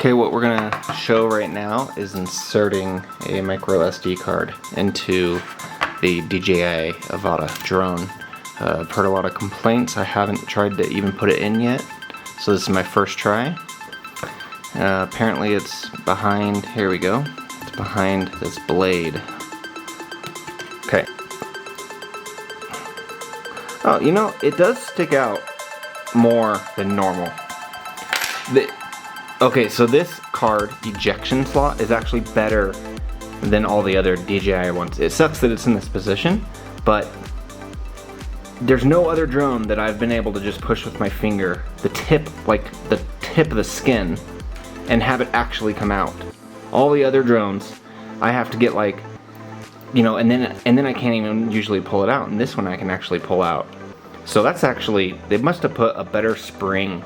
Okay, what we're gonna show right now is inserting a micro SD card into the DJI Avata drone. I've heard a lot of complaints. I haven't tried to even put it in yet, so this is my first try. Apparently it's behind, here we go, it's behind this blade. Okay. Oh, you know, it does stick out more than normal. Okay, so this card ejection slot is actually better than all the other DJI ones. It sucks that it's in this position, but there's no other drone that I've been able to just push with my finger, the tip of the skin, and have it actually come out. All the other drones, I have to get like, you know, and then I can't even usually pull it out, and this one I can actually pull out. So that's actually, they must have put a better spring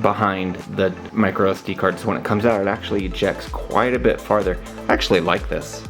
behind the micro SD card, so when it comes out it actually ejects quite a bit farther. I actually like this.